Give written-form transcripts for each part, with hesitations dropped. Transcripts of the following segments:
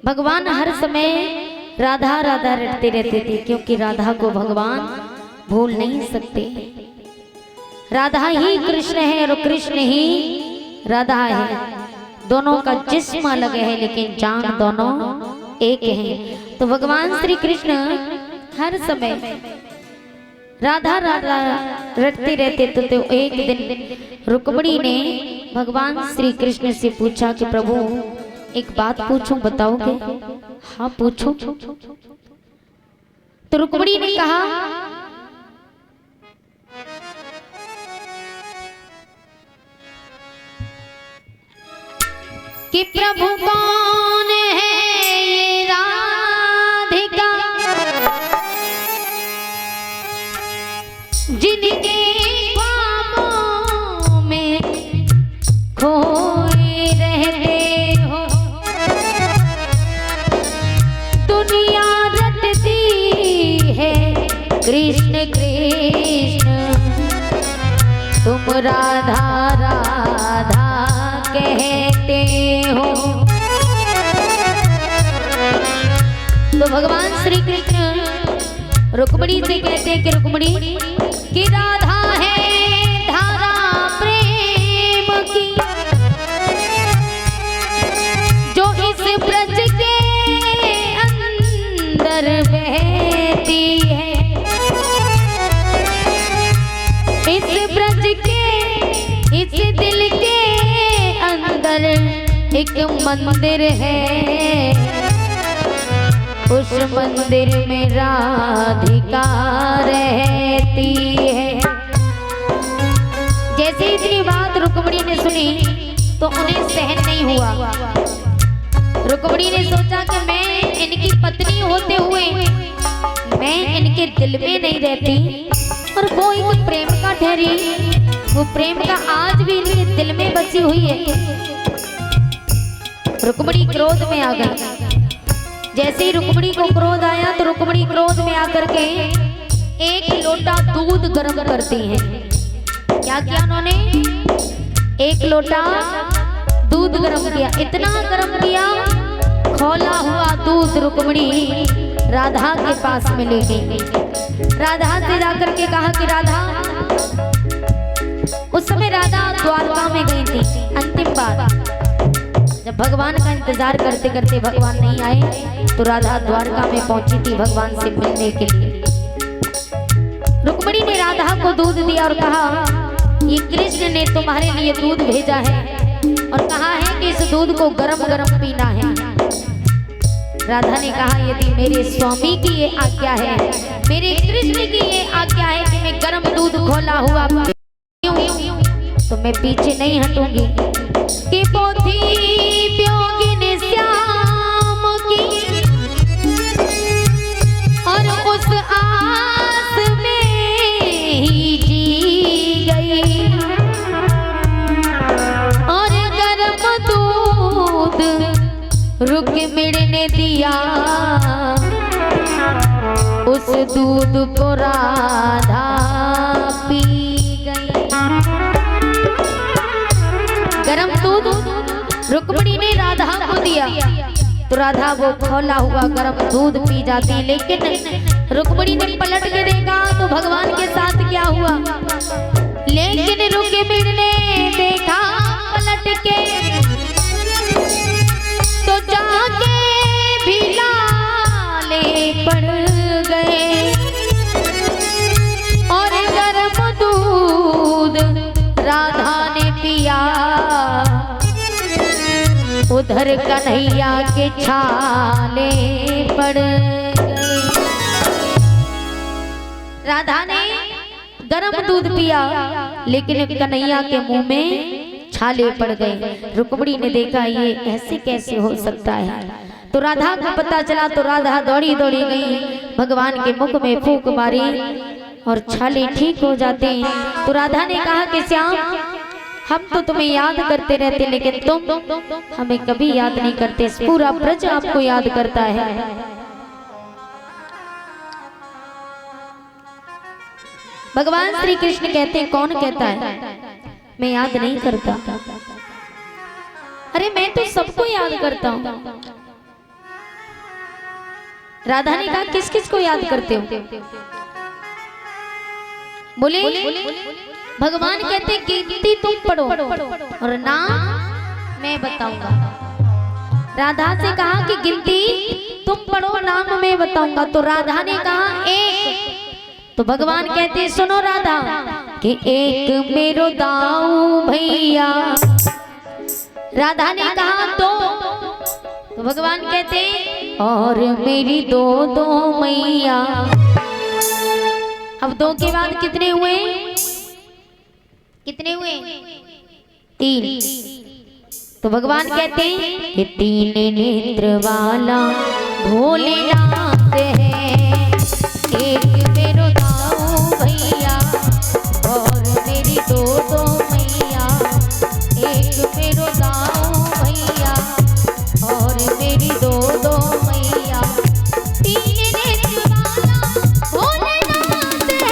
भगवान हर समय राधा राधा रटते रहते थे, क्योंकि राधा को भगवान भूल नहीं सकते। राधा ही कृष्ण है और कृष्ण ही राधा है। दोनों का जिस्म अलग है लेकिन जान दोनों एक है। तो भगवान श्री कृष्ण हर समय राधा राधा रटते रहते। तो एक दिन रुक्मिणी ने भगवान श्री कृष्ण से पूछा कि प्रभु एक बात पूछूं, बताओगे? हाँ पूछो। तो रुक्मिणी ने कहा कि प्रभु कौन है ये राधिका जिनके ख्वाबों में खोए रहते हो। दुनिया रटती है कृष्ण कृष्ण, तुम राधा राधा कहते हो। तो भगवान श्री कृष्ण रुक्मिणी से कहते हैं कि रुक्मिणी कि राधा है धारा प्रेम की, जो इस ब्रज के अंदर बहती है। इस ब्रज के इस दिल के अंदर एक मंदिर है, उस मंदिर में राधिका रहती है। जैसे इतनी बात रुक्मिणी ने सुनी तो उन्हें सहन नहीं हुआ। रुक्मिणी ने सोचा कि मैं इनकी पत्नी होते हुए मैं इनके दिल में नहीं रहती, और वो एक प्रेम का ठहरी, वो प्रेम का आज भी इनके दिल में बसी हुई है। रुक्मिणी क्रोध में आ गई। जैसे ही रुक्मिणी को क्रोध आया तो रुक्मिणी क्रोध में आकर के एक लोटा दूध गर्म करती हैं। क्या किया उन्होंने? एक लोटा दूध गर्म किया। इतना गर्म किया, खौला हुआ दूध रुक्मिणी राधा के पास में ले गई। राधा से जाकर के कहा कि राधा, उस समय राधा द्वारका में गई थी अंतिम बार। जब भगवान का इंतजार करते करते भगवान नहीं आए तो राधा द्वारका में पहुंची थी भगवान से मिलने के लिए। रुक्मिणी ने राधा को दूध दिया और कहा ये कृष्ण ने तुम्हारे लिए दूध भेजा है और कहा है कि इस दूध को गरम गरम पीना है। राधा ने कहा यदि मेरे स्वामी की ये आज्ञा है, मेरे कृष्ण की ये आज्ञा है कि मैं गरम दूध खोला हुआ तो मैं पीछे नहीं हटूंगी। कि पोथी प्योगिन श्याम की और उस आस में ही जी गई, और गरम दूध रुक्मिणी ने दिया, उस दूध को राधा पी गई। गरम दूध रुक्मिणी ने राधा को दिया तो राधा वो खौला हुआ गरम दूध पी जाती। लेकिन रुक्मिणी ने पलट के देखा तो भगवान के साथ क्या हुआ। लेकिन रुक्मिणी ने देखा पलट के तो जाके भी लाले पड़ गए, और गरम दूध राधा ने पिया, उधर कन्हैया के छाले पड़ गए। राधा ने गरम दूध पिया लेकिन कन्हैया के मुंह में छाले पड़ गए। रुक्मिणी ने देखा ये ऐसे कैसे हो सकता है। तो राधा को पता चला तो राधा दौड़ी दौड़ी गई, भगवान के मुख में फूंक मारी और छाले ठीक हो जाते हैं। तो राधा ने कहा कि श्याम, हम तो तुम्हें याद करते रहते लेकिन तुम हमें कभी याद नहीं करते। पूरा ब्रज आपको याद करता है। भगवान श्री कृष्ण कहते हैं कौन कहता है मैं याद नहीं करता? अरे मैं तो सबको याद करता हूँ। राधा ने कहा किस किस को याद करते हो? बोले भगवान कहते गिनती तुम पढ़ो और नाम मैं बताऊंगा। राधा से कहा कि गिनती तुम पढ़ो, नाम मैं बताऊंगा। तो राधा ने कहा एक। तो भगवान कहते सुनो राधा कि एक मेरो दाऊ भैया। राधा ने कहा दो। तो भगवान कहते और मेरी दो दो मैया। अब दो के बाद कितने हुए? कितने हुए? तीन। तो भगवान कहते कि तीन नेत्र वाला भोलेनाथ है। एक मेरो दाऊ भैया और मेरी दो दो मैया। एक मेरो दाऊ भैया और मेरी दो दो मैया। तीन नेत्र वाला भोलेनाथ है।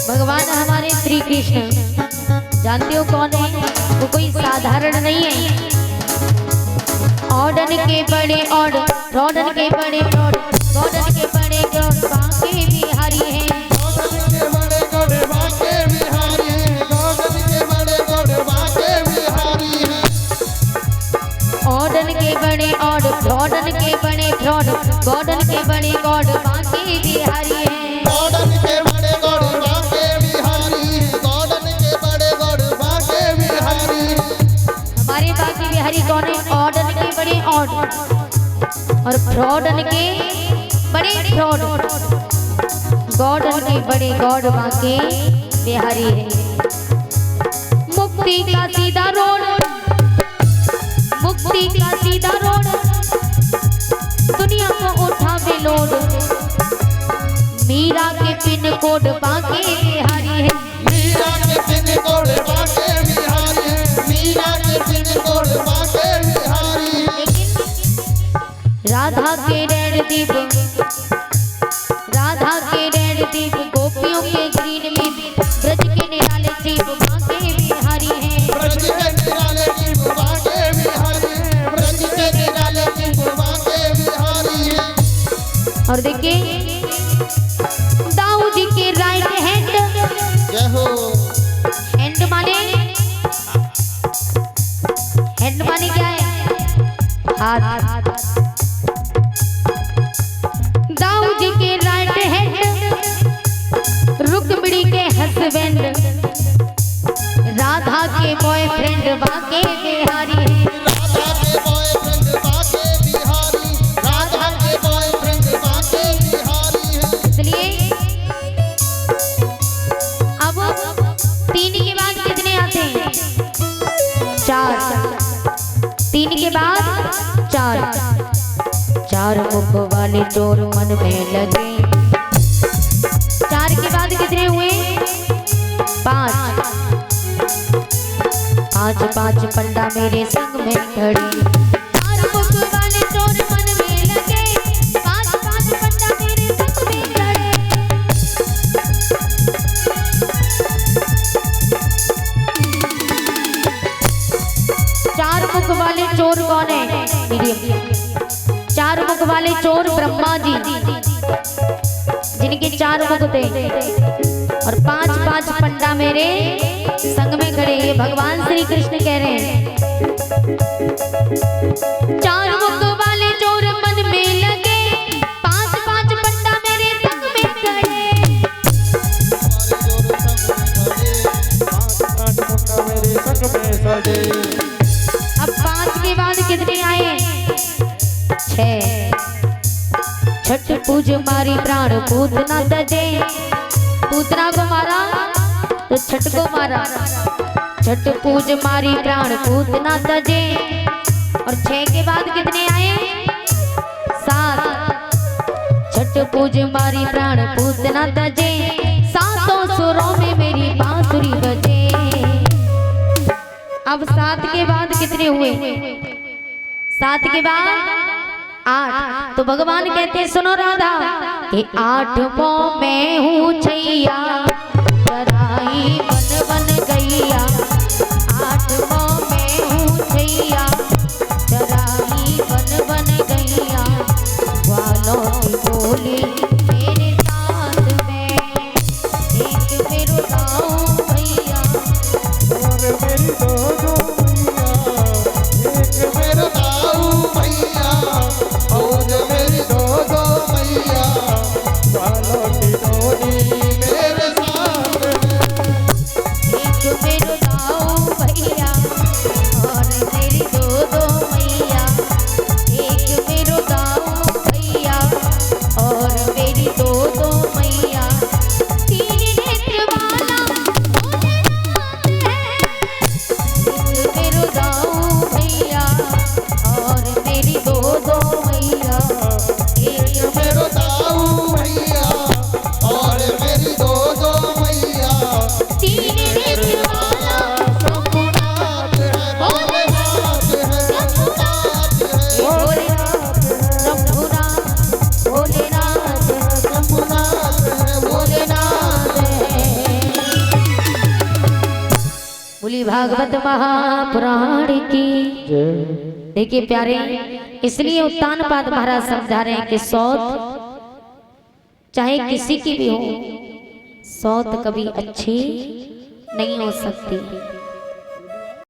भगवान हमारे श्री कृष्ण जानते हो कौन है? वो कोई साधारण नहीं है। ऑर्डन के बड़े ऑर्डर, रॉडन के बड़े ऑर्डर, गॉडन के बड़े गॉड बांके बिहारी हैं। गॉडन के बड़े गॉड बांके बिहारी हैं। गॉडन के बड़े गॉड बांके बिहारी हैं। ऑर्डन के बड़े ऑर्डर, रॉडन के बड़े फ्रॉड, गॉडन के बड़े गॉड बांके बिहारी हैं। गॉडन के बड़े गॉड बांके बिहारी हैं। गॉडन के बड़े गॉड बांके बिहारी हैं। हमारे बाकी बिहारी कौन है? ऑर्डन के बड़े ऑर्डर और फ्रॉडन के बड़े फ्रॉड। गॉडन के बड़े गॉड बांके बिहारी है। मुक्ति का सीधा रोड, मुक्ति का सीधा रोड, दुनिया को उठावे लोड। मीरा के पिन कोड बांके बिहारी है। मीरा के पिन कोड बांके बिहारी हैं। मीरा के पिन कोड बांके बिहारी हैं। राधा के रेड दीप, राधा के रेड दीप, गोपियों के ग्रीन में ब्रज के निराले दीप बांके बिहारी हैं। ब्रज के निराले दीप बांके बिहारी हैं। ब्रज के निराले दीप बांके बिहारी हैं। और देखिए दाऊ जी के राइट हैंड, जय हो। हैंड माने, हैंड माने क्या है? हाथ। दाऊ जी के राइट हैंड, रुक्मिणी के हस्बैंड, राधा के बॉयफ्रेंड बांके बिहारी हैं। राधा के बॉयफ्रेंड बांके बिहारी। राधा के बॉयफ्रेंड बांके बिहारी हैं। इसलिए अब तीन के बाद कितने आते हैं? चार। तीन के बाद चार। चार मुख वाले चोर मन में लगे। चार के बाद कितने हुए? पांच। पांच पांच पंडा मेरे संग में खड़े। चार मुख वाले चोर मन में लगे। पांच पांच पंडा मेरे संग में खड़े। चार मुख वाले चोर कौन है? चार मुख वाले चोर ब्रह्मा जी, जिनके चार मुख थे, और पांच पांच पंडा मेरे संग में खड़े। ये भगवान श्री कृष्ण कह रहे हैं। चार मुख वाले चोर मन में लगे, पांच पांच पंडा मेरे संग में खड़े। छठ पूज मारी प्राण पूतना तजे, पूतना को मारा तो छठ को मारा। छठ पूज मारी प्राण पूतना तजे, और 6 के बाद कितने आए? 7। छठ पूज मारी प्राण पूतना तजे, 7 सुरों में मेरी बांसुरी बजे। अब 7 के बाद कितने हुए? 7 के बाद 8। तो भगवान कहते हैं सुनो राधा कि 8वां में हूँ छैया, चराई बन बन गैया। 8वां में हूँ छैया, चराई बन बन गैया। वालों की बोली मेरे साथ में, एक मेरो गाँव भैया और मेरी दो मैया, एक मेरो गाँव भैया, और मेरी दो मैया। वालों की डोली मेरे साथ है। एक मेरो गाँव भैया और मेरी दो मैया। एक मेरो गाँव भैया और मेरी दो मैया। 3 नेत्र वाला भोलेनाथ है। एक मेरो गाँव भैया और मेरी दो मैया। एक मेरो गाँव भैया और मेरी दो मैया। 3 नेत्र वाला शंभुनाथ है, भोलेनाथ है, शंभुनाथ है, शंभुनाथ भोलेनाथ शंभुनाथ है, भोलेनाथ है। बोली भागवत महापुराण की। देखिए प्यारे, इसलिए उत्तानपाद महाराज समझा रहे हैं कि सौत चाहे किसी की भी हो, सौत कभी अच्छी नहीं हो सकती।